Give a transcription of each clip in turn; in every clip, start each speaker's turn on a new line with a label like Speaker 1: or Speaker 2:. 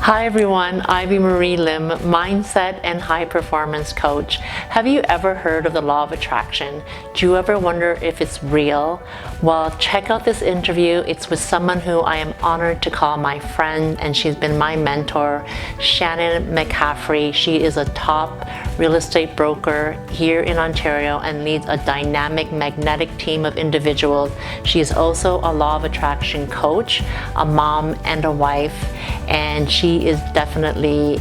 Speaker 1: Hi everyone, Ivy Marie Lim, Mindset and High Performance Coach. Have you ever heard of the Law of Attraction? Do you ever wonder if it's real? Well, check out this interview. It's with someone who I am honored to call my friend, and she's been my mentor, Shannon McCaffrey. She is a top real estate broker here in Ontario and leads a dynamic, magnetic team of individuals. She is also a Law of Attraction coach, a mom, and a wife, and she is definitely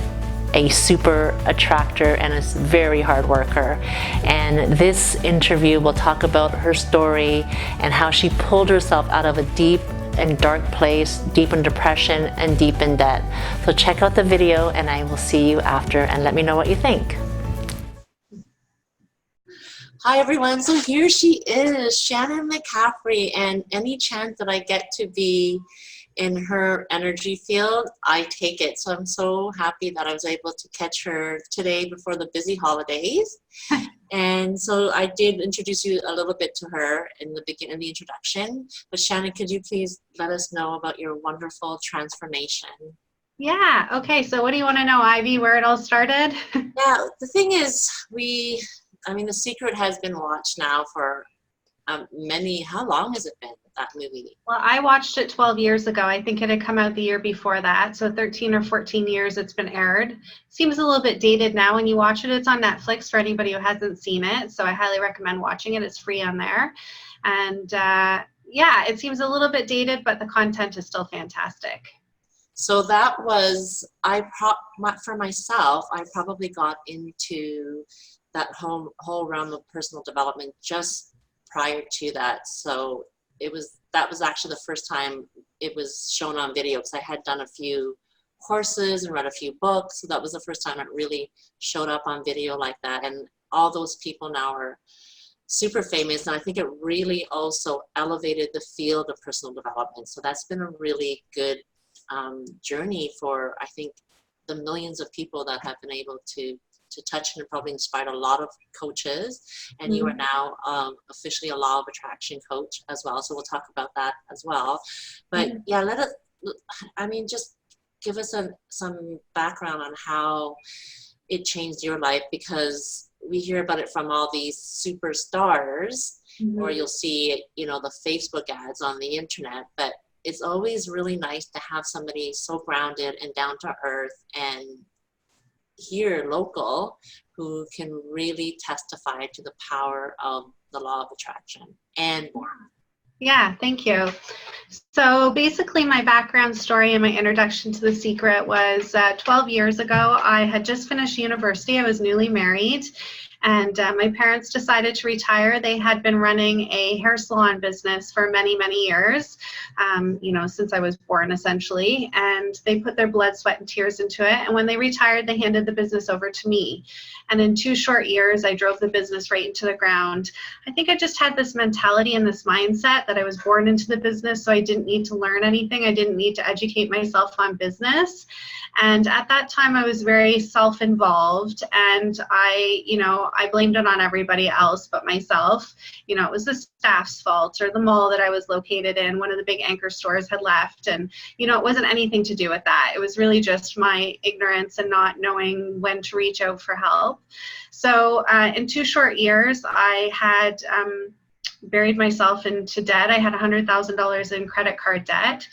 Speaker 1: a super attractor and a very hard worker. And this interview will talk about her story and how she pulled herself out of a deep and dark place, deep in depression and deep in debt. So check out the video and I will see you after, and let me know what you think. Hi everyone, so here she is, Shannon McCaffrey, and any chance that I get to be in her energy field, I take it. So I'm so happy that I was able to catch her today before the busy holidays. And so I did introduce you a little bit to her in the beginning of the introduction. But Shannon, could you please let us know about your wonderful transformation?
Speaker 2: Yeah, okay, so what do you want to know, Ivy, where it all started?
Speaker 1: Yeah, the thing is, The Secret has been watched now for how long has it been, that movie?
Speaker 2: Well, I watched it 12 years ago. I think it had come out the year before that. So 13 or 14 years it's been aired. Seems a little bit dated now when you watch it. It's on Netflix for anybody who hasn't seen it. So I highly recommend watching it. It's free on there. And yeah, it seems a little bit dated, but the content is still fantastic.
Speaker 1: So that was, for myself, I probably got into that whole realm of personal development just prior to that. So that was actually the first time it was shown on video, because I had done a few courses and read a few books. So that was the first time it really showed up on video like that. And all those people now are super famous. And I think it really also elevated the field of personal development. So that's been a really good journey for, I think, the millions of people that have been able to touch and probably inspired a lot of coaches. And you are now officially a Law of Attraction coach as well. So we'll talk about that as well. But yeah, just give us some background on how it changed your life, because we hear about it from all these superstars, or you'll see, the Facebook ads on the internet, but it's always really nice to have somebody so grounded and down to earth and here local who can really testify to the power of the Law of Attraction and more.
Speaker 2: Yeah, thank you. So basically my background story and my introduction to The Secret was 12 years ago. I had just finished university. I was newly married. And my parents decided to retire. They had been running a hair salon business for many, many years, since I was born, essentially. And they put their blood, sweat, and tears into it. And when they retired, they handed the business over to me. And in 2 short years, I drove the business right into the ground. I think I just had this mentality and this mindset that I was born into the business, so I didn't need to learn anything. I didn't need to educate myself on business. And at that time, I was very self-involved, and I blamed it on everybody else but myself. It was the staff's fault, or the mall that I was located in. One of the big anchor stores had left, and, it wasn't anything to do with that. It was really just my ignorance and not knowing when to reach out for help. So in 2 short years, I had buried myself into debt. I had $100,000 in credit card debt,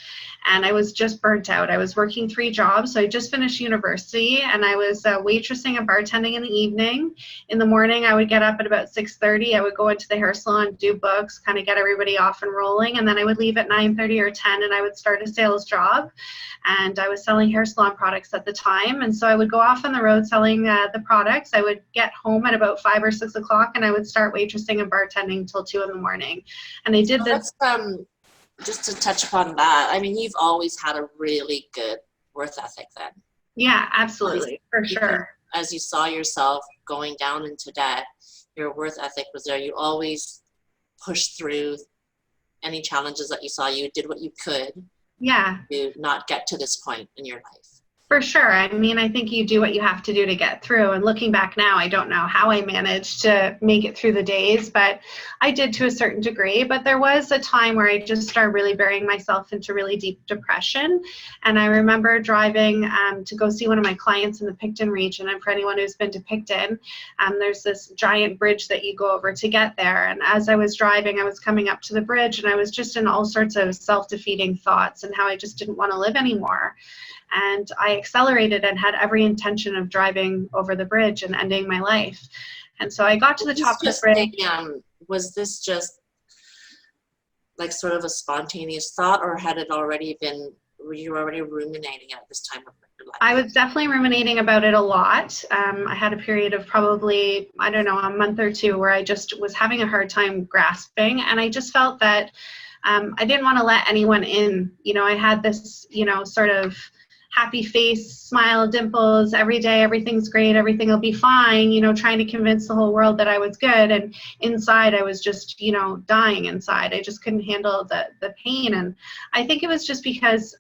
Speaker 2: and I was just burnt out. I was working 3 jobs. So I just finished university, and I was waitressing and bartending in the evening. In the morning, I would get up at about 6:30. I would go into the hair salon, do books, kind of get everybody off and rolling, and then I would leave at 9:30 or 10, and I would start a sales job. And I was selling hair salon products at the time, and so I would go off on the road selling the products. I would get home at about 5 or 6 o'clock, and I would start waitressing and bartending till 2 in the morning. And I did this.
Speaker 1: Just to touch upon that, you've always had a really good work ethic then.
Speaker 2: Yeah, absolutely, for sure.
Speaker 1: As you saw yourself going down into debt, your work ethic was there. You always pushed through any challenges that you saw. You did what you could.
Speaker 2: Yeah.
Speaker 1: To not get to this point in your life.
Speaker 2: For sure. I mean, I think you do what you have to do to get through. And looking back now, I don't know how I managed to make it through the days, but I did to a certain degree. But there was a time where I just started really burying myself into really deep depression. And I remember driving to go see one of my clients in the Picton region. And for anyone who's been to Picton, there's this giant bridge that you go over to get there. And as I was driving, I was coming up to the bridge, and I was just in all sorts of self-defeating thoughts and how I just didn't want to live anymore. And I accelerated and had every intention of driving over the bridge and ending my life. And so I got to the top of the bridge.
Speaker 1: Was this just like sort of a spontaneous thought, or had it already been, were you already ruminating at this time of your life?
Speaker 2: I was definitely ruminating about it a lot. I had a period of probably, I don't know, a month or two where I just was having a hard time grasping. And I just felt that I didn't want to let anyone in. You know, I had this, you know, sort of happy face, smile, dimples, every day, everything's great, everything will be fine, you know, trying to convince the whole world that I was good. And inside, I was just, you know, dying inside. I just couldn't handle the pain. And I think it was just because,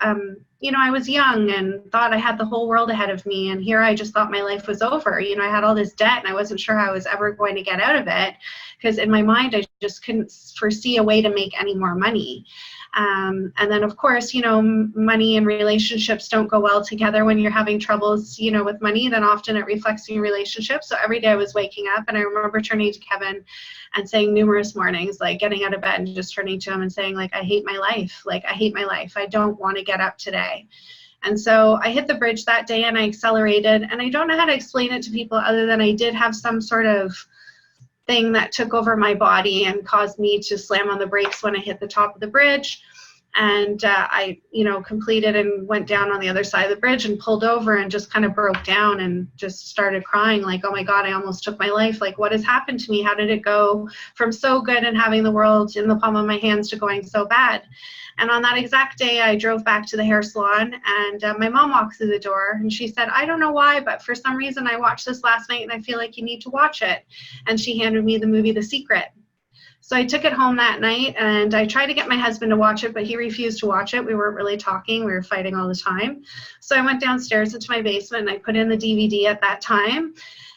Speaker 2: you know, I was young and thought I had the whole world ahead of me. And here I just thought my life was over. You know, I had all this debt and I wasn't sure how I was ever going to get out of it, because in my mind, I just couldn't foresee a way to make any more money. And then, of course, you know, money and relationships don't go well together. When you're having troubles, you know, with money, then often it reflects in your relationship. So every day I was waking up, and I remember turning to Kevin and saying numerous mornings, like getting out of bed and just turning to him and saying, like, I hate my life. Like, I hate my life. I don't want to get up today. And so I hit the bridge that day and I accelerated. And I don't know how to explain it to people other than I did have some sort of thing that took over my body and caused me to slam on the brakes when I hit the top of the bridge. And I, you know, completed and went down on the other side of the bridge and pulled over and just kind of broke down and just started crying like, oh my God, I almost took my life. Like, what has happened to me? How did it go from so good and having the world in the palm of my hands to going so bad? And on that exact day, I drove back to the hair salon, and my mom walked through the door, and she said, I don't know why, but for some reason I watched this last night and I feel like you need to watch it. And she handed me the movie The Secret. So I took it home that night, and I tried to get my husband to watch it, but he refused to watch it. We weren't really talking. We were fighting all the time. So I went downstairs into my basement, and I put in the DVD at that time,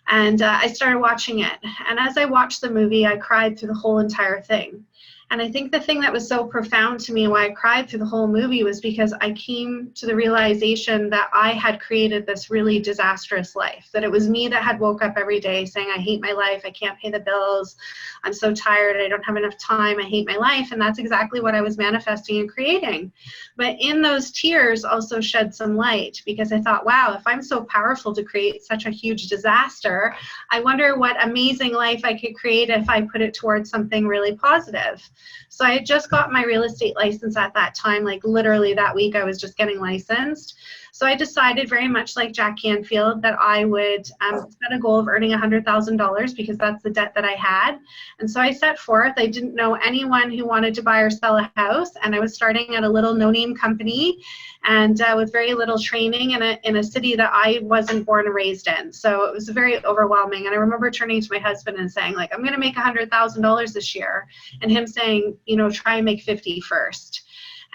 Speaker 2: and I started watching it. And as I watched the movie, I cried through the whole entire thing. And I think the thing that was so profound to me and why I cried through the whole movie was because I came to the realization that I had created this really disastrous life, that it was me that had woke up every day saying, I hate my life, I can't pay the bills, I'm so tired, I don't have enough time, I hate my life. And that's exactly what I was manifesting and creating. But in those tears also shed some light, because I thought, wow, if I'm so powerful to create such a huge disaster, I wonder what amazing life I could create if I put it towards something really positive. So I had just got my real estate license at that time, like literally that week I was just getting licensed. So I decided, very much like Jack Canfield, that I would set a goal of earning $100,000 because that's the debt that I had. And so I set forth. I didn't know anyone who wanted to buy or sell a house, and I was starting at a little no-name company and with very little training in a city that I wasn't born and raised in. So it was very overwhelming. And I remember turning to my husband and saying, like, I'm going to make $100,000 this year, and him saying, you know, try and make 50 first.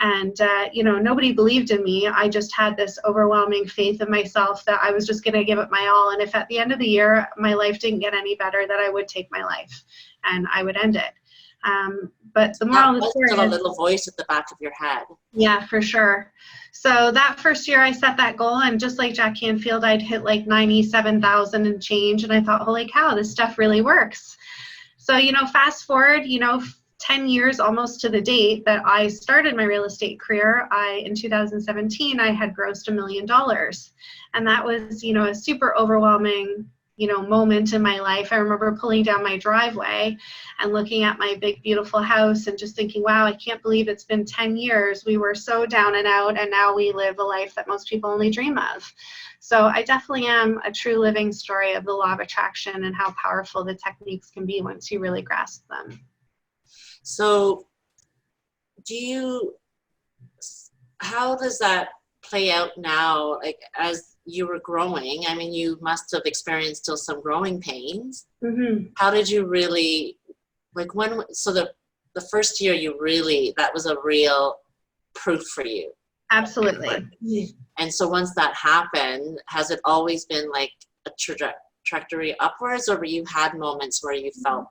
Speaker 2: And, you know, nobody believed in me. I just had this overwhelming faith in myself that I was just going to give it my all. And if at the end of the year my life didn't get any better, that I would take my life and I would end it. But the moral of the story is
Speaker 1: still a little voice at the back of your head.
Speaker 2: Yeah, for sure. So that first year I set that goal, and just like Jack Canfield, I'd hit like 97,000 and change. And I thought, holy cow, this stuff really works. So, you know, fast forward, you know, 10 years almost to the date that I started my real estate career, in 2017, I had grossed $1 million. And that was, you know, a super overwhelming, you know, moment in my life. I remember pulling down my driveway and looking at my big, beautiful house and just thinking, wow, I can't believe it's been 10 years. We were so down and out, and now we live a life that most people only dream of. So I definitely am a true living story of the law of attraction and how powerful the techniques can be once you really grasp them.
Speaker 1: So how does that play out now, like as you were growing? I mean, you must have experienced still some growing pains.
Speaker 2: Mm-hmm.
Speaker 1: How did you really, like the first year you really, that was a real proof for you?
Speaker 2: Absolutely.
Speaker 1: And so once that happened, has it always been like a trajectory upwards, or you had moments where you felt?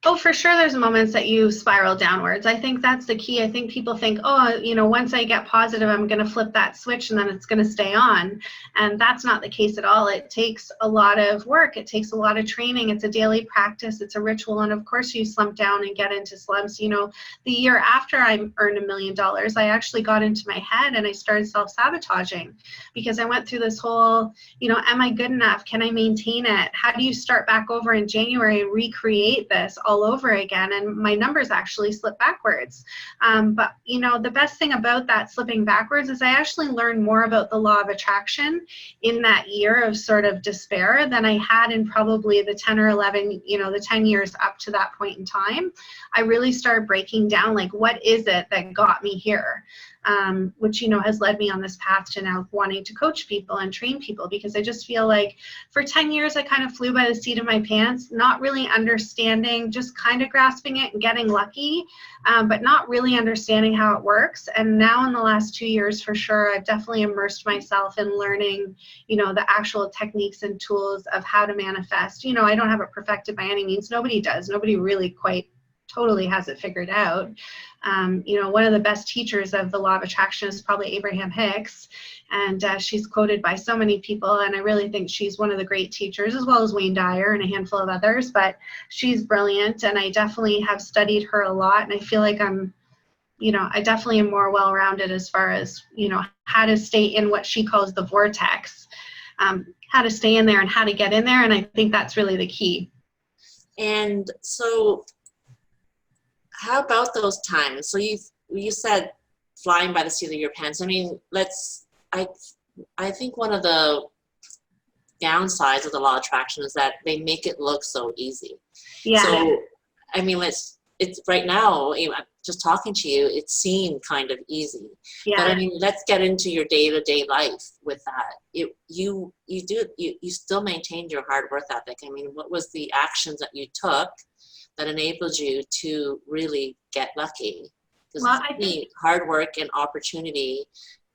Speaker 2: Oh, for sure, there's moments that you spiral downwards. I think that's the key. I think people think, oh, once I get positive, I'm going to flip that switch and then it's going to stay on. And that's not the case at all. It takes a lot of work. It takes a lot of training. It's a daily practice. It's a ritual. And of course, you slump down and get into slumps. The year after I earned $1 million, I actually got into my head and I started self-sabotaging because I went through this whole, am I good enough? Can I maintain it? How do you start back over in January and recreate this all over again? And my numbers actually slipped backwards. But the best thing about that slipping backwards is I actually learned more about the law of attraction in that year of sort of despair than I had in probably the 10 or 11, the 10 years up to that point in time. I really started breaking down, like, what is it that got me here? Which, has led me on this path to now wanting to coach people and train people, because I just feel like for 10 years, I kind of flew by the seat of my pants, not really understanding, just kind of grasping it and getting lucky, but not really understanding how it works. And now in the last 2 years, for sure, I've definitely immersed myself in learning, the actual techniques and tools of how to manifest. I don't have it perfected by any means. Nobody does. Nobody really quite totally has it figured out. One of the best teachers of the law of attraction is probably Abraham Hicks, and she's quoted by so many people, and I really think she's one of the great teachers, as well as Wayne Dyer and a handful of others, but she's brilliant, and I definitely have studied her a lot, and I feel like I definitely am more well-rounded as far as, how to stay in what she calls the vortex, how to stay in there and how to get in there, and I think that's really the key.
Speaker 1: And so how about those times? So you said flying by the seat of your pants. I mean, I think one of the downsides of the law of attraction is that they make it look so easy.
Speaker 2: Yeah.
Speaker 1: So, I mean, it's right now, just talking to you, it seemed kind of easy.
Speaker 2: Yeah.
Speaker 1: But I mean, let's get into your day-to-day life with that. You still maintained your hard work ethic. I mean, what was the actions that you took that enabled you to really get lucky? Because I think hard work and opportunity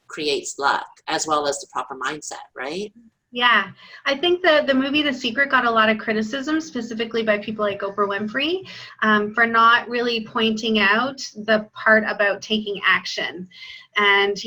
Speaker 1: creates luck, as well as the proper mindset, right?
Speaker 2: Yeah, I think the movie The Secret got a lot of criticism, specifically by people like Oprah Winfrey, for not really pointing out the part about taking action. And,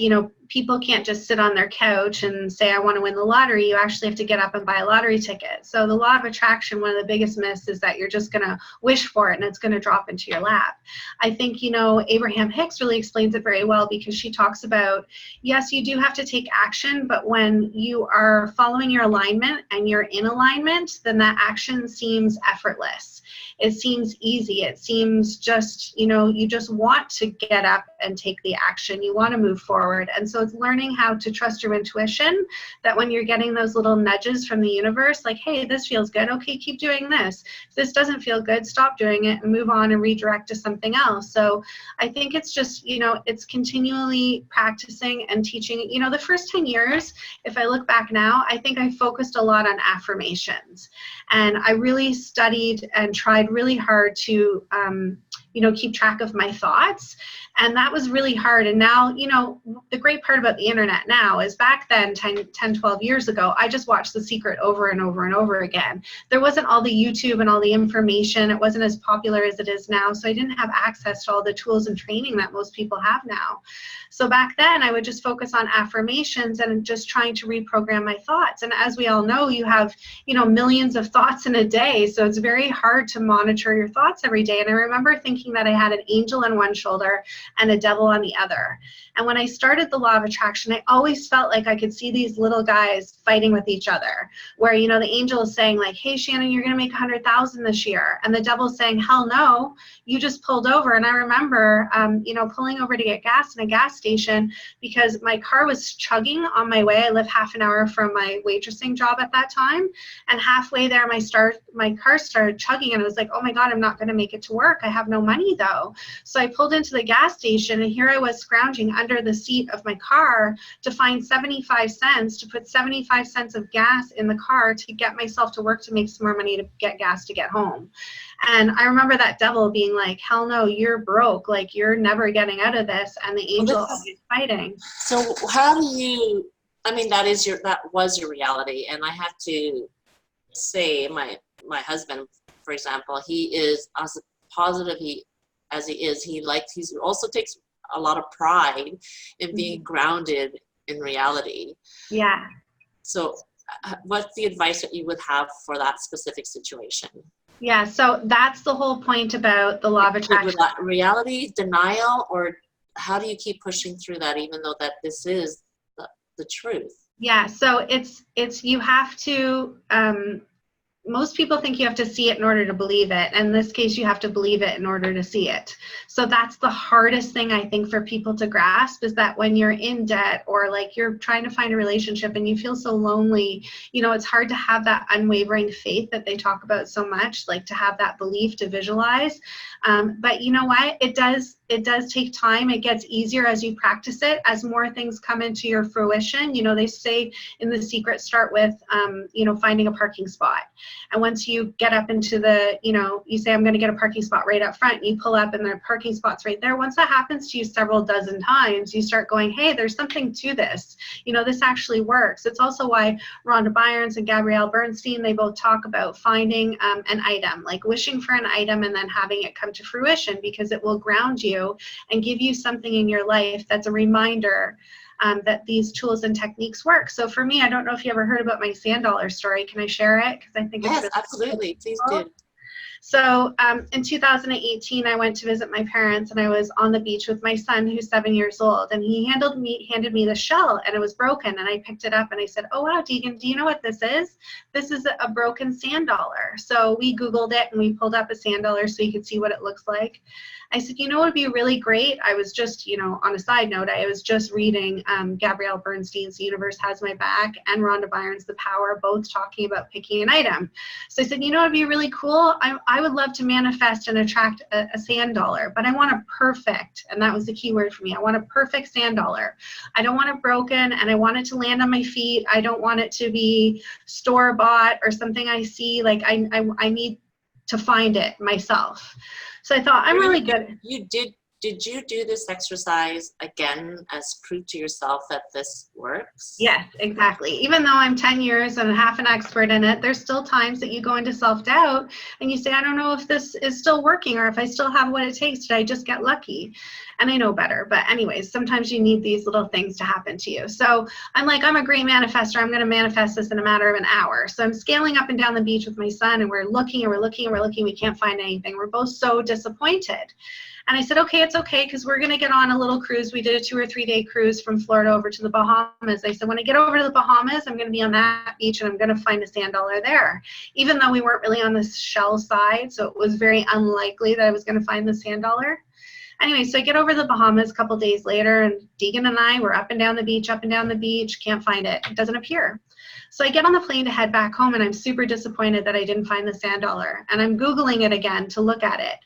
Speaker 2: people can't just sit on their couch and say, I want to win the lottery. You actually have to get up and buy a lottery ticket. So the law of attraction, one of the biggest myths is that you're just going to wish for it and it's going to drop into your lap. I think, Abraham Hicks really explains it very well, because she talks about, yes, you do have to take action, but when you are following your alignment and you're in alignment, then that action seems effortless. It seems easy. It seems just, you just want to get up and take the action. You want to move forward. And so it's learning how to trust your intuition, that when you're getting those little nudges from the universe, like, hey, this feels good. Okay, keep doing this. If this doesn't feel good, stop doing it and move on and redirect to something else. So I think it's just, it's continually practicing and teaching. The first 10 years, if I look back now, I think I focused a lot on affirmations. And I really studied and tried really hard to, keep track of my thoughts. And that was really hard. And now, the great part about the internet now is back then, 10, 12 years ago, I just watched The Secret over and over and over again. There wasn't all the YouTube and all the information. It wasn't as popular as it is now. So I didn't have access to all the tools and training that most people have now. So back then, I would just focus on affirmations and just trying to reprogram my thoughts. And as we all know, you have, millions of thoughts in a day. So it's very hard to monitor your thoughts every day. And I remember thinking that I had an angel on one shoulder and a devil on the other. And when I started the law of attraction, I always felt like I could see these little guys fighting with each other, where, the angel is saying, like, hey, Shannon, you're going to make 100,000 this year. And the devil's saying, hell no, you just pulled over. And I remember, pulling over to get gas in a gas station because my car was chugging on my way. I live half an hour from my waitressing job at that time. And halfway there, my car started chugging, and I was like, oh my God, I'm not going to make it to work. I have no money though. So I pulled into the gas station, and here I was scrounging under the seat of my car to find 75 cents, to put 75 cents of gas in the car to get myself to work to make some more money to get gas to get home. And I remember that devil being like, hell no, you're broke. Like, you're never getting out of this. And the angel always fighting.
Speaker 1: So how do you, I mean, that was your reality. And I have to say, my husband, for example, he is as positive as he is. He also takes a lot of pride in being grounded in reality.
Speaker 2: Yeah.
Speaker 1: So what's the advice that you would have for that specific situation?
Speaker 2: Yeah, so that's the whole point about the law of attraction.
Speaker 1: Reality, denial, or how do you keep pushing through that even though that this is the truth?
Speaker 2: Yeah, so it's you have to, most people think you have to see it in order to believe it. In this case, you have to believe it in order to see it. So that's the hardest thing, I think, for people to grasp, is that when you're in debt or like you're trying to find a relationship and you feel so lonely, you know, it's hard to have that unwavering faith that they talk about so much, like to have that belief to visualize. But you know what? It does take time. It gets easier as you practice it, as more things come into your fruition. You know, they say in The Secret, start with, you know, finding a parking spot. And once you get up into the, you know, you say, I'm going to get a parking spot right up front, and you pull up and there are parking spots right there. Once that happens to you several dozen times, you start going, hey, there's something to this. You know, this actually works. It's also why Rhonda Byrnes and Gabrielle Bernstein, they both talk about finding an item, like wishing for an item and then having it come to fruition, because it will ground you and give you something in your life that's a reminder that these tools and techniques work. So for me, I don't know if you ever heard about my sand dollar story. Can I share it? Because I think it's really
Speaker 1: absolutely. Please do.
Speaker 2: So in 2018, I went to visit my parents, and I was on the beach with my son, who's 7 years old, and he handed me the shell, and it was broken, and I picked it up and I said, oh wow, Deegan, do you know what this is? This is a broken sand dollar. So we Googled it and we pulled up a sand dollar so you could see what it looks like. I said, you know what would be really great? I was just, you know, on a side note, I was just reading Gabrielle Bernstein's The Universe Has My Back and Rhonda Byrne's The Power, both talking about picking an item. So I said, you know what would be really cool? I would love to manifest and attract a sand dollar, but I want a perfect, and that was the key word for me. I want a perfect sand dollar. I don't want it broken, and I want it to land on my feet. I don't want it to be store-bought or something I see. Like I need to find it myself. So I thought, I'm really good.
Speaker 1: Did you do this exercise again as proof to yourself that this works?
Speaker 2: Yes, exactly. Even though I'm 10 years and half an expert in it, there's still times that you go into self-doubt and you say, I don't know if this is still working or if I still have what it takes. Did I just get lucky? And I know better. But anyways, sometimes you need these little things to happen to you. So I'm like, I'm a great manifestor. I'm going to manifest this in a matter of an hour. So I'm scaling up and down the beach with my son, and we're looking and we're looking and we're looking. We can't find anything. We're both so disappointed. And I said, okay, it's okay, because we're going to get on a little cruise. We did a 2 or 3 day cruise from Florida over to the Bahamas. I said, when I get over to the Bahamas, I'm going to be on that beach and I'm going to find a sand dollar there. Even though we weren't really on the shell side, so it was very unlikely that I was going to find the sand dollar. Anyway, so I get over to the Bahamas a couple days later, and Deegan and I were up and down the beach, can't find it. It doesn't appear. So I get on the plane to head back home, and I'm super disappointed that I didn't find the sand dollar. And I'm Googling it again to look at it.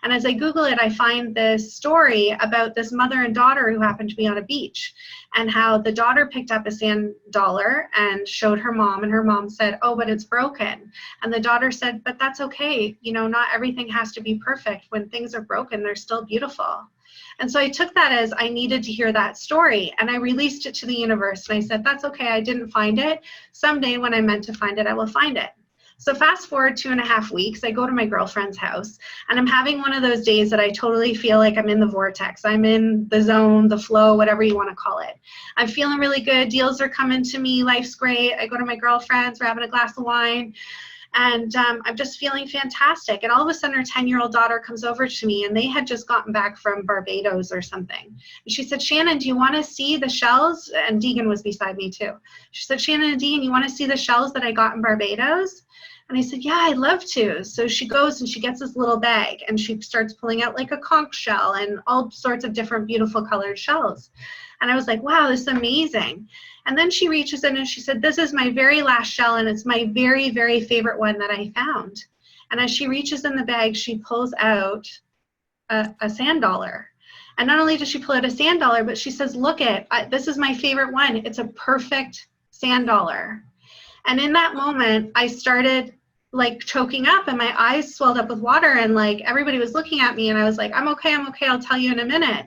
Speaker 2: And as I Google it, I find this story about this mother and daughter who happened to be on a beach, and how the daughter picked up a sand dollar and showed her mom, and her mom said, oh, but it's broken. And the daughter said, but that's okay. You know, not everything has to be perfect. When things are broken, they're still beautiful. And so I took that as I needed to hear that story, and I released it to the universe. And I said, that's okay, I didn't find it. Someday when I'm meant to find it, I will find it. So fast forward 2.5 weeks, I go to my girlfriend's house, and I'm having one of those days that I totally feel like I'm in the vortex. I'm in the zone, the flow, whatever you want to call it. I'm feeling really good. Deals are coming to me. Life's great. I go to my girlfriend's. We're having a glass of wine. And I'm just feeling fantastic. And all of a sudden, her 10-year-old daughter comes over to me, and they had just gotten back from Barbados or something. And she said, Shannon, do you want to see the shells? And Deegan was beside me too. She said, Shannon and Deegan, you want to see the shells that I got in Barbados? And I said, yeah, I'd love to. So she goes and she gets this little bag, and she starts pulling out like a conch shell and all sorts of different beautiful colored shells. And I was like, wow, this is amazing. And then she reaches in and she said, this is my very last shell, and it's my very, very favorite one that I found. And as she reaches in the bag, she pulls out a sand dollar. And not only does she pull out a sand dollar, but she says, look this is my favorite one. It's a perfect sand dollar. And in that moment, I started like choking up and my eyes swelled up with water and like everybody was looking at me and I was like, I'm okay, I'll tell you in a minute.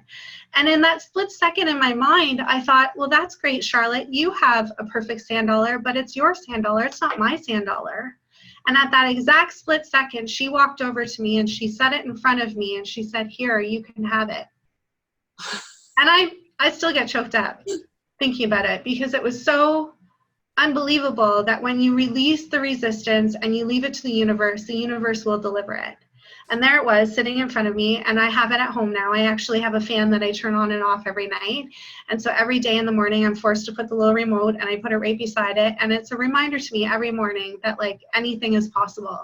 Speaker 2: And in that split second in my mind, I thought, well, that's great, Charlotte. You have a perfect sand dollar, but it's your sand dollar. It's not my sand dollar. And at that exact split second, she walked over to me and she set it in front of me and she said, here, you can have it. And I still get choked up thinking about it because it was so unbelievable that when you release the resistance and you leave it to the universe will deliver it. And there it was sitting in front of me, and I have it at home now. I actually have a fan that I turn on and off every night. And so every day in the morning, I'm forced to put the little remote and I put it right beside it. And it's a reminder to me every morning that like anything is possible,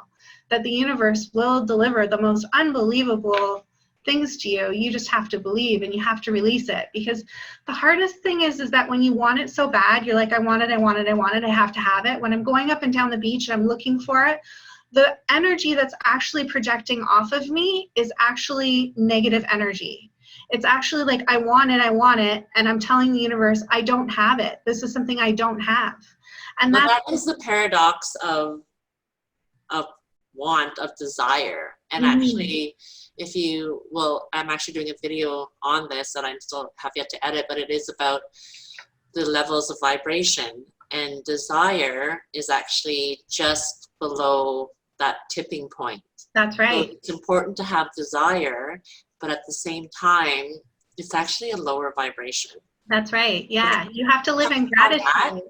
Speaker 2: that the universe will deliver the most unbelievable things to you. You just have to believe and you have to release it, because the hardest thing is that when you want it so bad, you're like, I want it, I have to have it. When I'm going up and down the beach and I'm looking for it, the energy that's actually projecting off of me is actually negative energy. It's actually like, I want it, and I'm telling the universe, I don't have it. This is something I don't have. And
Speaker 1: that is the paradox of want, of desire. And actually, I'm actually doing a video on this that I still have yet to edit, but it is about the levels of vibration. And desire is actually just below that tipping point.
Speaker 2: That's right.
Speaker 1: So it's important to have desire, but at the same time, it's actually a lower vibration.
Speaker 2: That's right. Yeah. You have to live in gratitude.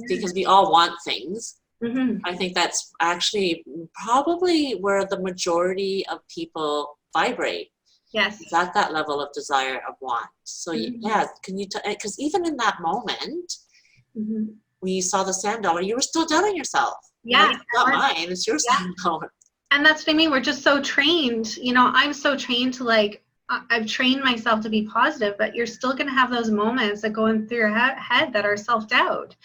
Speaker 1: Because we all want things.
Speaker 2: Mm-hmm.
Speaker 1: I think that's actually probably where the majority of people vibrate.
Speaker 2: Yes.
Speaker 1: It's at that level of desire, of want. So yeah, can you, because even in that moment, when you saw the sand dollar, you were still doubting yourself.
Speaker 2: Yeah.
Speaker 1: It's not mine, it's your sand dollar.
Speaker 2: And that's what I mean. We're just so trained. You know, I'm so trained to like, I've trained myself to be positive, but you're still going to have those moments that go in through your head that are self-doubt.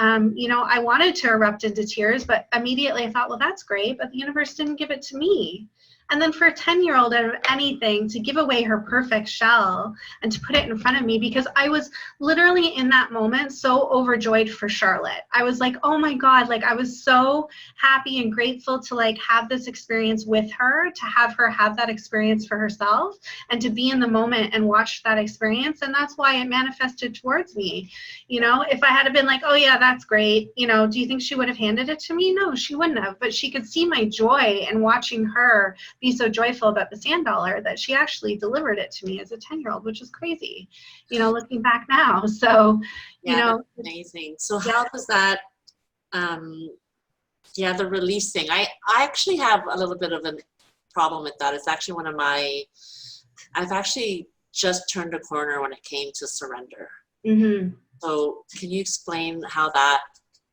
Speaker 2: You know, I wanted to erupt into tears, but immediately I thought, well, that's great, but the universe didn't give it to me. And then for a 10-year-old out of anything to give away her perfect shell and to put it in front of me, because I was literally in that moment so overjoyed for Charlotte. I was like, oh my God, like I was so happy and grateful to like have this experience with her, to have her have that experience for herself and to be in the moment and watch that experience. And that's why it manifested towards me. You know, if I had been like, oh yeah, that's great. You know, do you think she would have handed it to me? No, she wouldn't have, but she could see my joy and watching her be so joyful about the sand dollar that she actually delivered it to me as a 10-year-old, which is crazy, you know, looking back now. So, you know,
Speaker 1: that's amazing. So how does that, the releasing, I actually have a little bit of a problem with that. It's actually I've actually just turned a corner when it came to surrender. Mm-hmm. So can you explain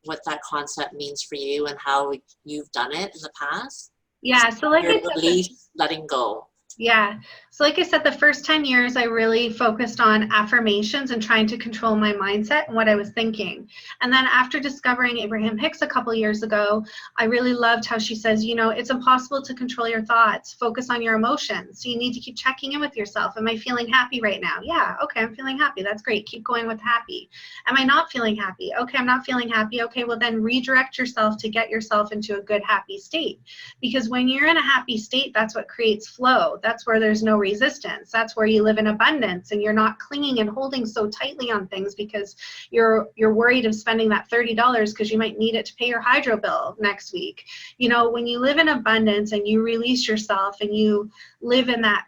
Speaker 1: what that concept means for you and how you've done it in the past?
Speaker 2: Yeah, so like I said,
Speaker 1: letting go.
Speaker 2: Yeah. So like I said, the first 10 years, I really focused on affirmations and trying to control my mindset and what I was thinking. And then after discovering Abraham Hicks a couple years ago, I really loved how she says, you know, it's impossible to control your thoughts. Focus on your emotions. So you need to keep checking in with yourself. Am I feeling happy right now? Yeah. Okay. I'm feeling happy. That's great. Keep going with happy. Am I not feeling happy? Okay. I'm not feeling happy. Okay. Well, then redirect yourself to get yourself into a good, happy state. Because when you're in a happy state, that's what creates flow. That's where there's no resistance. That's where you live in abundance and you're not clinging and holding so tightly on things because you're worried of spending that $30 because you might need it to pay your hydro bill next week. You know, when you live in abundance and you release yourself and you live in that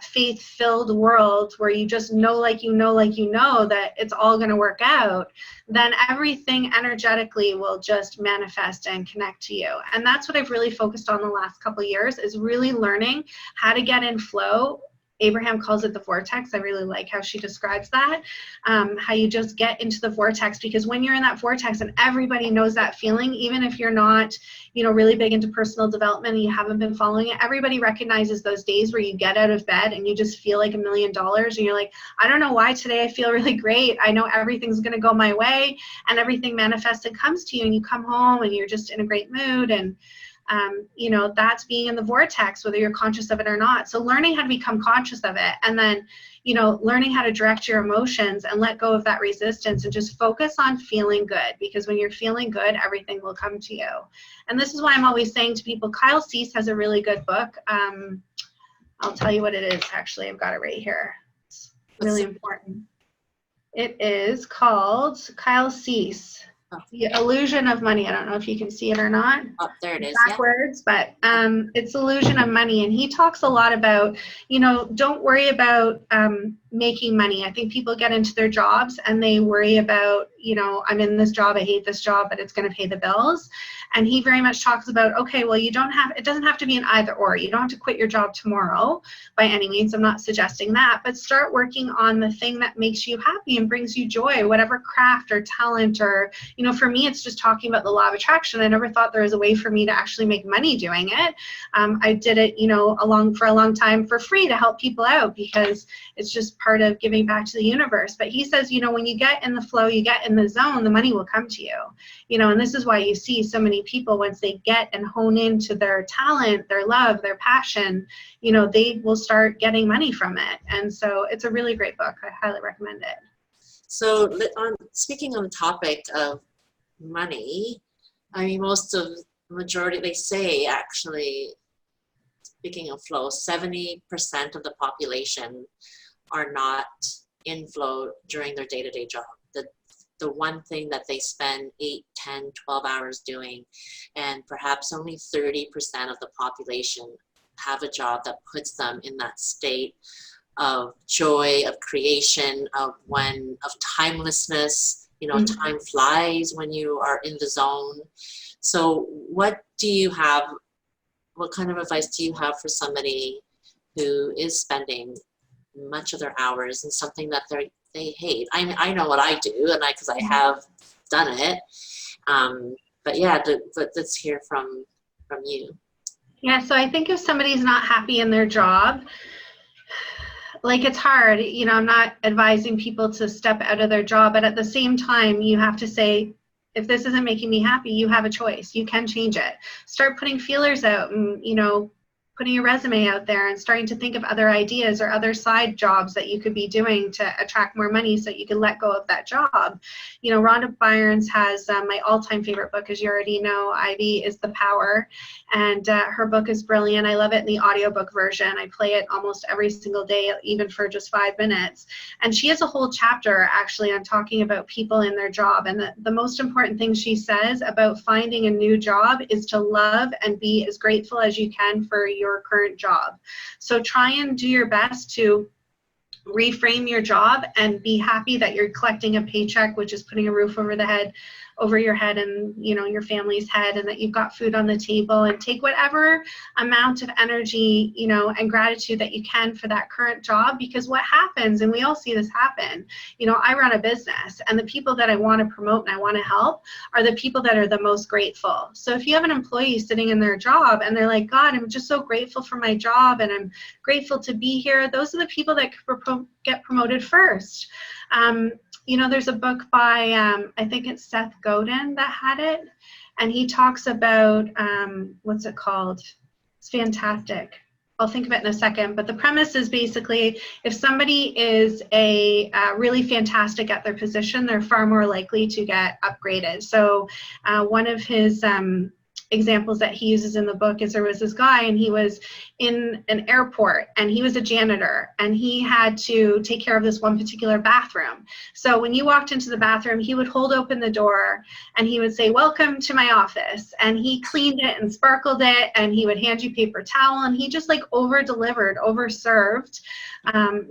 Speaker 2: faith-filled world where you just know that it's all going to work out, then everything energetically will just manifest and connect to you. And that's what I've really focused on the last couple of years, is really learning how to get in flow. Abraham calls it the vortex. I really like how she describes that, how you just get into the vortex, because when you're in that vortex, and everybody knows that feeling, even if you're not, you know, really big into personal development and you haven't been following it, everybody recognizes those days where you get out of bed and you just feel like $1 million and you're like, I don't know why today I feel really great. I know everything's going to go my way, and everything manifests and comes to you, and you come home and you're just in a great mood. And you know, that's being in the vortex, whether you're conscious of it or not. So learning how to become conscious of it, and then, learning how to direct your emotions and let go of that resistance and just focus on feeling good, because when you're feeling good, everything will come to you. And this is why I'm always saying to people, Kyle Cease has a really good book. I'll tell you what it is, actually. I've got it right here. It's really important. It is called Kyle Cease, The Illusion of Money. I don't know if you can see it or not.
Speaker 1: Oh, there it is.
Speaker 2: Backwards, yeah. But it's Illusion of Money. And he talks a lot about, don't worry about making money. I think people get into their jobs and they worry about, I'm in this job, I hate this job, but it's going to pay the bills. And he very much talks about, okay, well, it doesn't have to be an either or. You don't have to quit your job tomorrow by any means. I'm not suggesting that, but start working on the thing that makes you happy and brings you joy, whatever craft or talent or, for me, it's just talking about the law of attraction. I never thought there was a way for me to actually make money doing it. I did it, for a long time for free to help people out, because it's just part of giving back to the universe. But he says, when you get in the flow, you get in the zone, the money will come to you. And this is why you see so many people, once they get and hone into their talent, their love, their passion, they will start getting money from it. And so it's a really great book. I highly recommend it.
Speaker 1: So speaking on the topic of money, I mean, majority, they say actually, speaking of flow, 70% of the population are not in flow during their day-to-day job. The one thing that they spend 8, 10, 12 hours doing, and perhaps only 30% of the population have a job that puts them in that state of joy, of creation, of timelessness. Time flies when you are in the zone. So what kind of advice do you have for somebody who is spending much of their hours in something that they hate? I know what I do, and because I have done it. But yeah, let's hear from you.
Speaker 2: Yeah, so I think if somebody's not happy in their job, it's hard. I'm not advising people to step out of their job, but at the same time, you have to say, if this isn't making me happy, you have a choice. You can change it. Start putting feelers out and, putting your resume out there and starting to think of other ideas or other side jobs that you could be doing to attract more money so you can let go of that job. Rhonda Byrne has my all-time favorite book, as you already know, Ivy is the Power. And her book is brilliant. I love it in the audiobook version. I play it almost every single day, even for just 5 minutes. And she has a whole chapter actually on talking about people in their job. And the most important thing she says about finding a new job is to love and be as grateful as you can for your current job. So try and do your best to reframe your job and be happy that you're collecting a paycheck, which is putting a roof over your head and your family's head, and that you've got food on the table, and take whatever amount of energy and gratitude that you can for that current job. Because what happens, and we all see this happen, I run a business, and the people that I want to promote and I want to help are the people that are the most grateful. So if you have an employee sitting in their job and they're like, God, I'm just so grateful for my job and I'm grateful to be here, those are the people that get promoted first. There's a book by, I think it's Seth Godin that had it, and he talks about, what's it called? It's fantastic. I'll think of it in a second, but the premise is basically, if somebody is really fantastic at their position, they're far more likely to get upgraded. So one of his examples that he uses in the book is there was this guy, and he was in an airport, and he was a janitor, and he had to take care of this one particular bathroom. So when you walked into the bathroom, he would hold open the door and he would say, welcome to my office, and he cleaned it and sparkled it, and he would hand you paper towel, and he just over-delivered, over-served.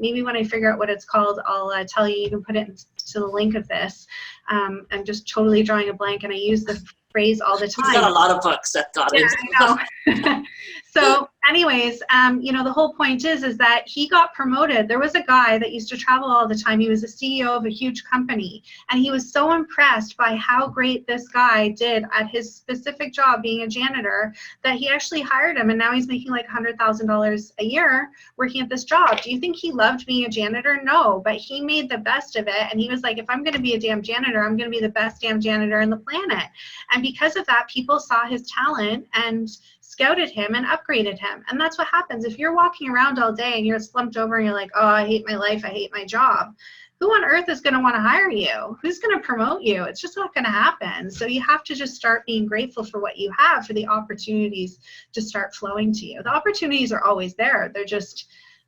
Speaker 2: Maybe when I figure out what it's called, I'll tell you. You can put it into the link of this. I'm just totally drawing a blank, and I use the phrase all the time.
Speaker 1: He's got a lot of books that got it.
Speaker 2: Yeah, I know. So anyways, the whole point is that he got promoted. There was a guy that used to travel all the time. He was a CEO of a huge company, and he was so impressed by how great this guy did at his specific job, being a janitor, that he actually hired him, and now he's making like $100,000 a year working at this job. Do you think he loved being a janitor? No, but he made the best of it, and he was like, if I'm going to be a damn janitor, I'm going to be the best damn janitor on the planet. And because of that, people saw his talent and scouted him and upgraded him. And that's what happens. If you're walking around all day and you're slumped over and you're like, oh, I hate my life, I hate my job, who on earth is going to want to hire you? Who's going to promote you? It's just not going to happen. So you have to just start being grateful for what you have, for the opportunities to start flowing to you. The opportunities are always there.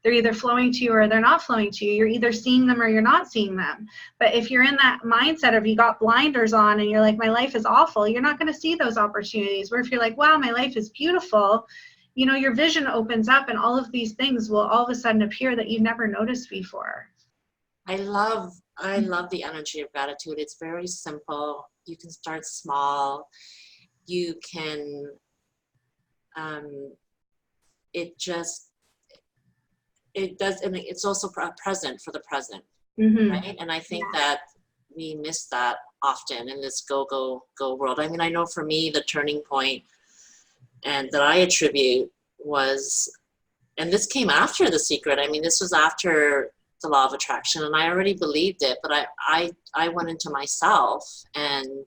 Speaker 2: They're either flowing to you or they're not flowing to you. You're either seeing them or you're not seeing them. But if you're in that mindset of you got blinders on and you're like, my life is awful, you're not going to see those opportunities. Where if you're like, wow, my life is beautiful, you know, your vision opens up and all of these things will all of a sudden appear that you've never noticed before.
Speaker 1: I love the energy of gratitude. It's very simple. You can start small. You can, it does, and it's also present for the present, right? And I think that we miss that often in this go world. I mean, I know for me, the turning point and that I attribute was, and this came after The Secret. I mean, this was after the law of attraction, and I already believed it, but I went into myself and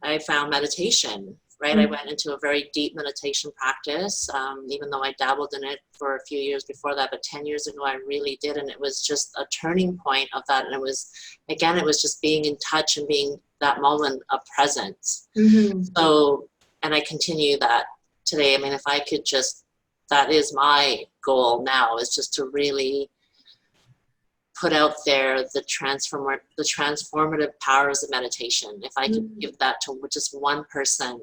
Speaker 1: I found meditation, right? I went into a very deep meditation practice, even though I dabbled in it for a few years before that, but 10 years ago I really did, and it was just a turning point of that. And it was, again, it was just being in touch and being that moment of presence. So, and I continue that today. I mean, if I could just, that is my goal now, is just to really put out there the transformative powers of meditation. If I could give that to just one person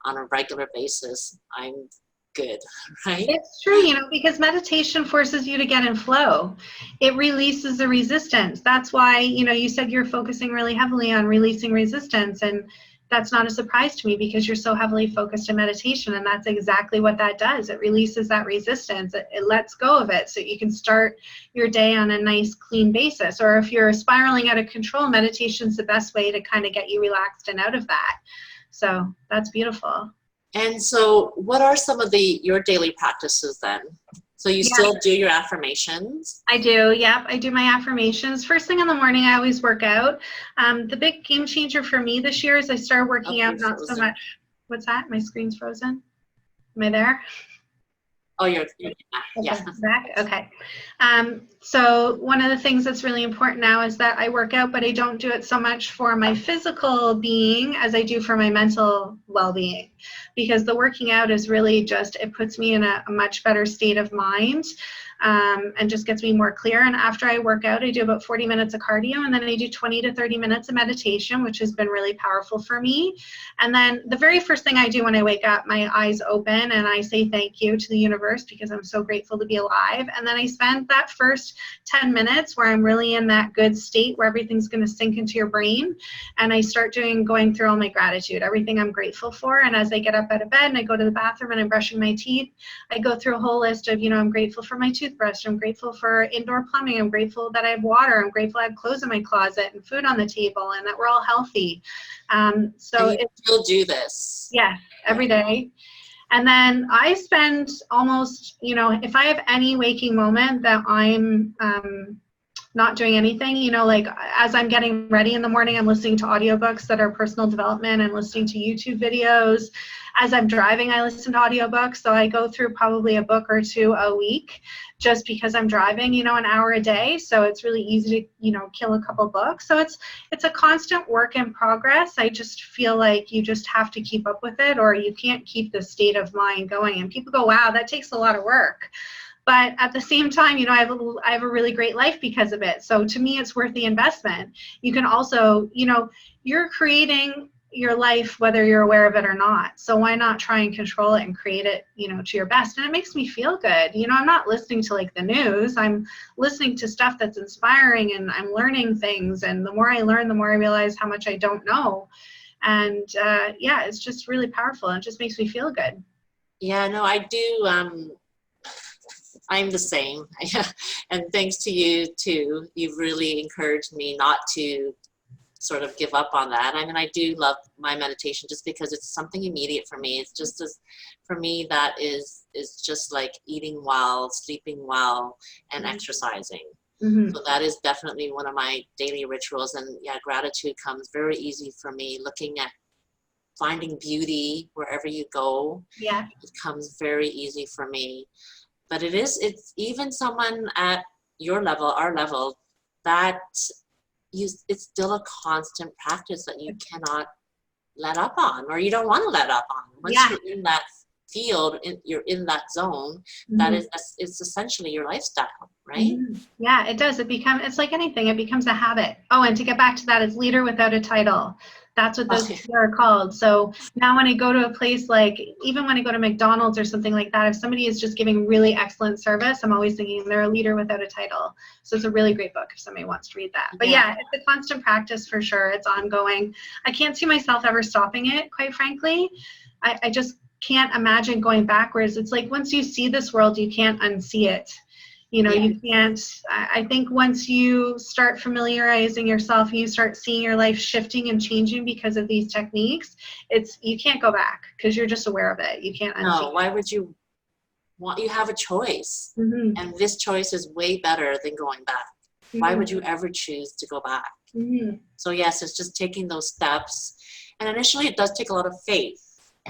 Speaker 1: on a regular basis, I'm good, right?
Speaker 2: It's true, you know, because meditation forces you to get in flow. It releases the resistance. That's why, you know, you said you're focusing really heavily on releasing resistance, and that's not a surprise to me because you're so heavily focused in meditation, and that's exactly what that does. It releases that resistance. It lets go of it so you can start your day on a nice, clean basis. Or if you're spiraling out of control, meditation's the best way to kind of get you relaxed and out of that. So that's beautiful.
Speaker 1: And so what are some of your daily practices then? So you still do your affirmations? I
Speaker 2: do, yep. I do my affirmations. First thing in the morning, I always work out. The big game changer for me this year is I started working out not so much. What's that? My screen's frozen. Am I there?
Speaker 1: Oh, you're yeah.
Speaker 2: Back? Okay. So one of the things that's really important now is that I work out, but I don't do it so much for my physical being as I do for my mental well-being, because the working out is really just, it puts me in a much better state of mind. And just gets me more clear. And after I work out, I do about 40 minutes of cardio, and then I do 20 to 30 minutes of meditation, which has been really powerful for me. And then the very first thing I do when I wake up, my eyes open and I say thank you to the universe because I'm so grateful to be alive. And then I spend that first 10 minutes where I'm really in that good state where everything's going to sink into your brain. And I start going through all my gratitude, everything I'm grateful for. And as I get up out of bed and I go to the bathroom and I'm brushing my teeth, I go through a whole list of, you know, I'm grateful for my toothbrush. I'm grateful for indoor plumbing. I'm grateful that I have water. I'm grateful I have clothes in my closet and food on the table and that we're all healthy. So
Speaker 1: you still do this?
Speaker 2: Yeah, every day. And then I spend almost, you know, if I have any waking moment that I'm not doing anything, you know, like as I'm getting ready in the morning, I'm listening to audiobooks that are personal development. I'm listening to YouTube videos. As I'm driving, I listen to audiobooks. So I go through probably a book or two a week just because I'm driving, you know, an hour a day. So it's really easy to, you know, kill a couple books. So it's a constant work in progress. I just feel like you just have to keep up with it or you can't keep the state of mind going. And people go, wow, that takes a lot of work. But at the same time, you know, I have a really great life because of it. So to me, it's worth the investment. You can also, you know, you're creating your life whether you're aware of it or not. So why not try and control it and create it, you know, to your best? And it makes me feel good. You know, I'm not listening to like the news. I'm listening to stuff that's inspiring and I'm learning things. And the more I learn, the more I realize how much I don't know. And yeah, it's just really powerful. It just makes me feel good.
Speaker 1: Yeah, no, I do. I'm the same. And thanks to you too, you've really encouraged me not to sort of give up on that. I mean, I do love my meditation just because it's something immediate for me. It's just as, for me, that is just like eating well, sleeping well, and exercising. So that is definitely one of my daily rituals. And yeah, gratitude comes very easy for me, looking at finding beauty wherever you go.
Speaker 2: Yeah.
Speaker 1: It becomes very easy for me. But it's even someone at your level, our level, that it's still a constant practice that you cannot let up on, or you don't want to let up on. Once
Speaker 2: Yeah.
Speaker 1: you're in that field, you're in that zone, that is, it's essentially your lifestyle, right?
Speaker 2: Yeah, it does. It's like anything, it becomes a habit. Oh, and to get back to that, it's leader without a title. That's what those people are called. So now when I go to a place, like even when I go to McDonald's or something like that, if somebody is just giving really excellent service, I'm always thinking they're a leader without a title. So it's a really great book if somebody wants to read that. But yeah, it's a constant practice for sure. It's ongoing. I can't see myself ever stopping it, quite frankly. I just can't imagine going backwards. It's like once you see this world, you can't unsee it. You know, you can't, I think once you start familiarizing yourself, you start seeing your life shifting and changing because of these techniques, you can't go back because you're just aware of it. You can't unsee
Speaker 1: No, why would you you have a choice, and this choice is way better than going back. Why would you ever choose to go back? So yes, it's just taking those steps, and initially it does take a lot of faith.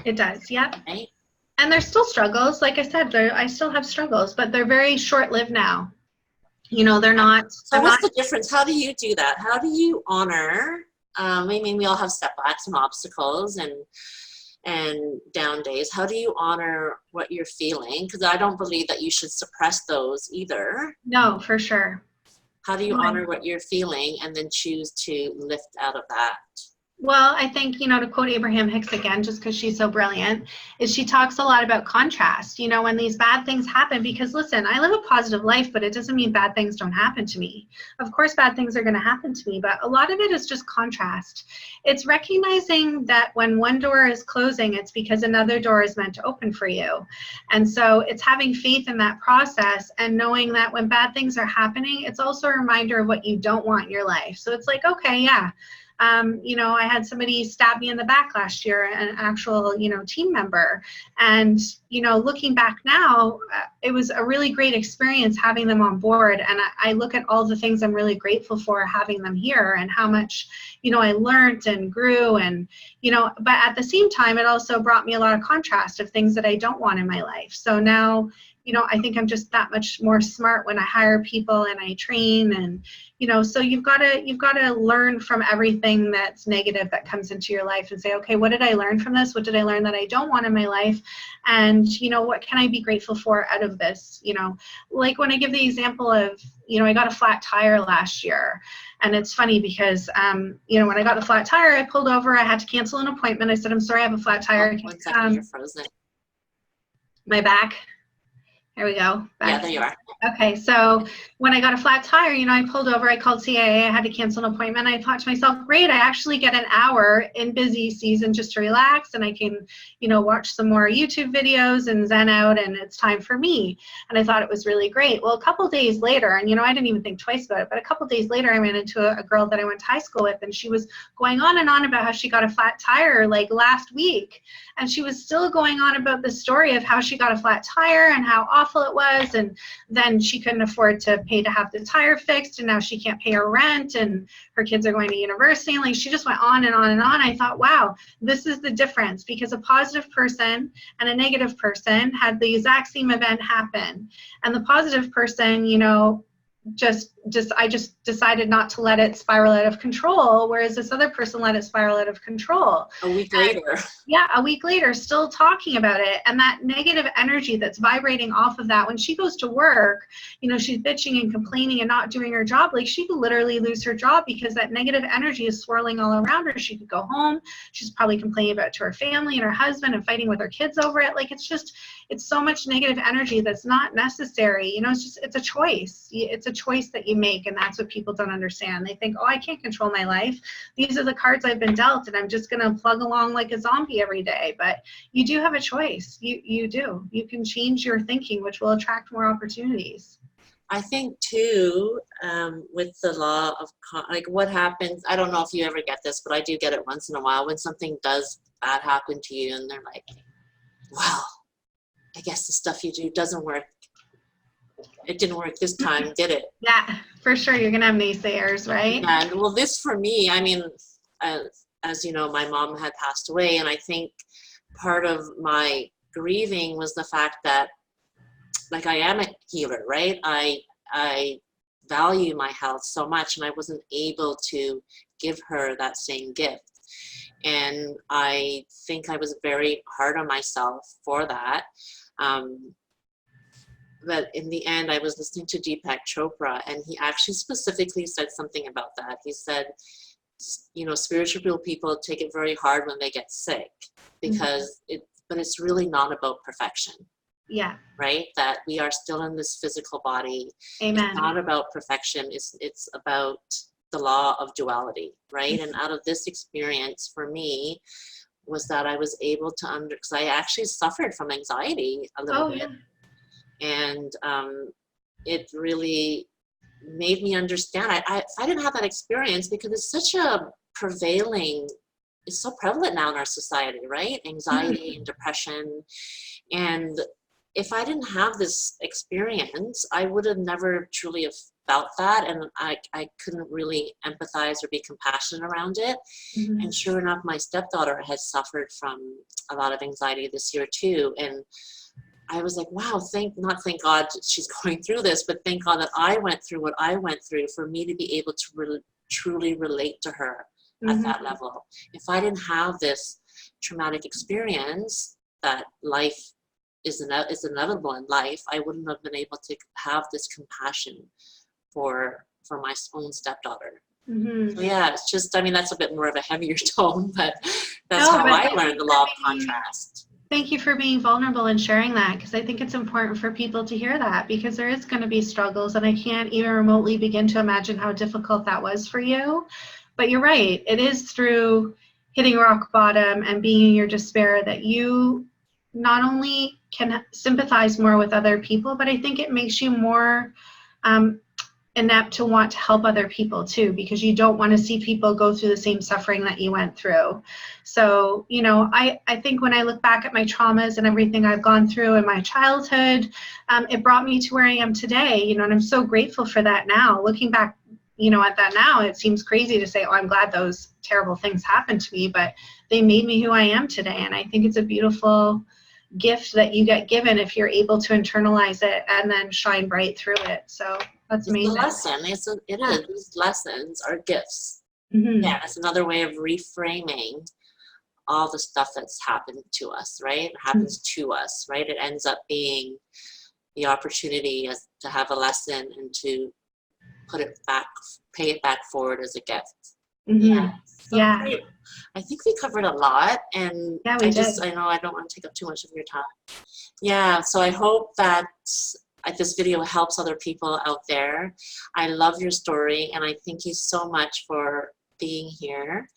Speaker 2: It does, yeah.
Speaker 1: Right?
Speaker 2: And there's still struggles. Like I said, I still have struggles, but they're very short-lived now. You know, they're not.
Speaker 1: So what's the difference? How do you do that? How do you honor, I mean, we all have setbacks and obstacles and down days. How do you honor what you're feeling? Because I don't believe that you should suppress those either.
Speaker 2: No, for sure.
Speaker 1: How do you honor what you're feeling and then choose to lift out of that?
Speaker 2: Well, I think, you know, to quote Abraham Hicks again, just because she's so brilliant, is she talks a lot about contrast, you know, when these bad things happen, because listen, I live a positive life, but it doesn't mean bad things don't happen to me. Of course, bad things are going to happen to me, but a lot of it is just contrast. It's recognizing that when one door is closing, it's because another door is meant to open for you. And so it's having faith in that process and knowing that when bad things are happening, it's also a reminder of what you don't want in your life. So it's like, okay, yeah. You know, I had somebody stab me in the back last year, an actual, you know, team member. And, you know, looking back now, it was a really great experience having them on board. And I look at all the things I'm really grateful for having them here and how much, you know, I learned and grew and, you know, but at the same time, it also brought me a lot of contrast of things that I don't want in my life. So now, you know, I think I'm just that much more smart when I hire people and I train and, you know, so you've got to learn from everything that's negative that comes into your life and say, okay, what did I learn from this? What did I learn that I don't want in my life? And, you know, what can I be grateful for out of this? You know, like when I give the example of, you know, I got a flat tire last year. And it's funny because, you know, when I got the flat tire, I pulled over, I had to cancel an appointment. I said, I'm sorry, I have a flat tire.
Speaker 1: One second, you're frozen.
Speaker 2: My back. There we go. Back.
Speaker 1: Yeah, there you are.
Speaker 2: Okay, so when I got a flat tire, you know, I pulled over, I called CAA, I had to cancel an appointment. I thought to myself, great, I actually get an hour in busy season just to relax and I can, you know, watch some more YouTube videos and zen out and it's time for me. And I thought it was really great. Well, a couple days later, and, you know, I didn't even think twice about it, but a couple days later, I ran into a girl that I went to high school with and she was going on and on about how she got a flat tire like last week. And she was still going on about the story of how she got a flat tire and how awful it was. And then she couldn't afford to pay to have the tire fixed. And now she can't pay her rent and her kids are going to university. And like, she just went on and on and on. I thought, wow, this is the difference because a positive person and a negative person had the exact same event happen. And the positive person, you know, I just decided not to let it spiral out of control, whereas this other person let it spiral out of control.
Speaker 1: A week later.
Speaker 2: Yeah, a week later, still talking about it. And that negative energy that's vibrating off of that, when she goes to work, you know, she's bitching and complaining and not doing her job. Like she could literally lose her job because that negative energy is swirling all around her. She could go home. She's probably complaining about it to her family and her husband and fighting with her kids over it. Like it's so much negative energy that's not necessary. You know, it's a choice. It's a choice that you make. And that's what people don't understand. They think, oh, I can't control my life. These are the cards I've been dealt and I'm just going to plug along like a zombie every day. But you do have a choice. You do. You can change your thinking, which will attract more opportunities.
Speaker 1: I think too, with the law of, like what happens, I don't know if you ever get this, but I do get it once in a while when something does bad happen to you and they're like, well, I guess the stuff you do doesn't work. It didn't work this time, did it?
Speaker 2: Yeah, for sure. You're going to have naysayers, right?
Speaker 1: And well, this for me, I mean, as you know, my mom had passed away, and I think part of my grieving was the fact that, like, I am a healer, right? I value my health so much, and I wasn't able to give her that same gift. And I think I was very hard on myself for that. But in the end, I was listening to Deepak Chopra, and he actually specifically said something about that. He said, you know, spiritual people take it very hard when they get sick, because but it's really not about perfection.
Speaker 2: Yeah.
Speaker 1: Right? That we are still in this physical body.
Speaker 2: Amen.
Speaker 1: It's not about perfection. It's about the law of duality, right? And out of this experience for me was that I was able to because I actually suffered from anxiety a little bit. And it really made me understand. If I didn't have that experience, because it's such a it's so prevalent now in our society, right? Anxiety and depression. And if I didn't have this experience, I would have never truly have felt that, and I couldn't really empathize or be compassionate around it. And sure enough, my stepdaughter has suffered from a lot of anxiety this year too. And I was like, wow, not thank God she's going through this, but thank God that I went through what I went through for me to be able to truly relate to her at that level. If I didn't have this traumatic experience, that life is inevitable in life, I wouldn't have been able to have this compassion for my own stepdaughter. So yeah, it's just, I mean, that's a bit more of a heavier tone, but that's how I learned the law of contrast.
Speaker 2: Thank you for being vulnerable and sharing that, because I think it's important for people to hear that, because there is going to be struggles, and I can't even remotely begin to imagine how difficult that was for you. But you're right, it is through hitting rock bottom and being in your despair that you not only can sympathize more with other people, but I think it makes you more inept to want to help other people too, because you don't want to see people go through the same suffering that you went through. So, you know, I think when I look back at my traumas and everything I've gone through in my childhood, it brought me to where I am today, you know, and I'm so grateful for that now. Looking back, you know, at that now, it seems crazy to say, oh, I'm glad those terrible things happened to me, but they made me who I am today. And I think it's a beautiful gift that you get given if you're able to internalize it and then shine bright through it. So that's amazing.
Speaker 1: It's a lesson. It is. These lessons are gifts. Yeah, it's another way of reframing all the stuff that's happened to us, right? It happens to us, right? It ends up being the opportunity to have a lesson and to put it back, pay it back forward as a gift. Yeah. So great. I think we covered a lot, and I know I don't want to take up too much of your time. Yeah, so I hope that this video helps other people out there. I love your story, and I thank you so much for being here.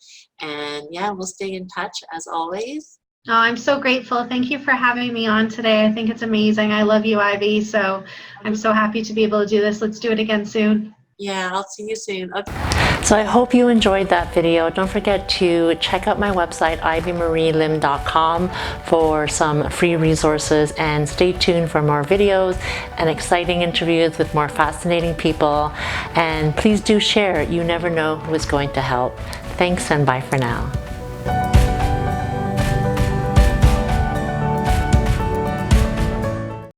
Speaker 1: And yeah, we'll stay in touch as always.
Speaker 2: Oh, I'm so grateful. Thank you for having me on today. I think it's amazing. I love you, Ivy, so I'm so happy to be able to do this. Let's do it again soon.
Speaker 1: Yeah, I'll see you soon. Okay.
Speaker 3: So I hope you enjoyed that video. Don't forget to check out my website, ivymarielym.com, for some free resources, and stay tuned for more videos and exciting interviews with more fascinating people. And please do share. You never know who is going to help. Thanks, and bye for now.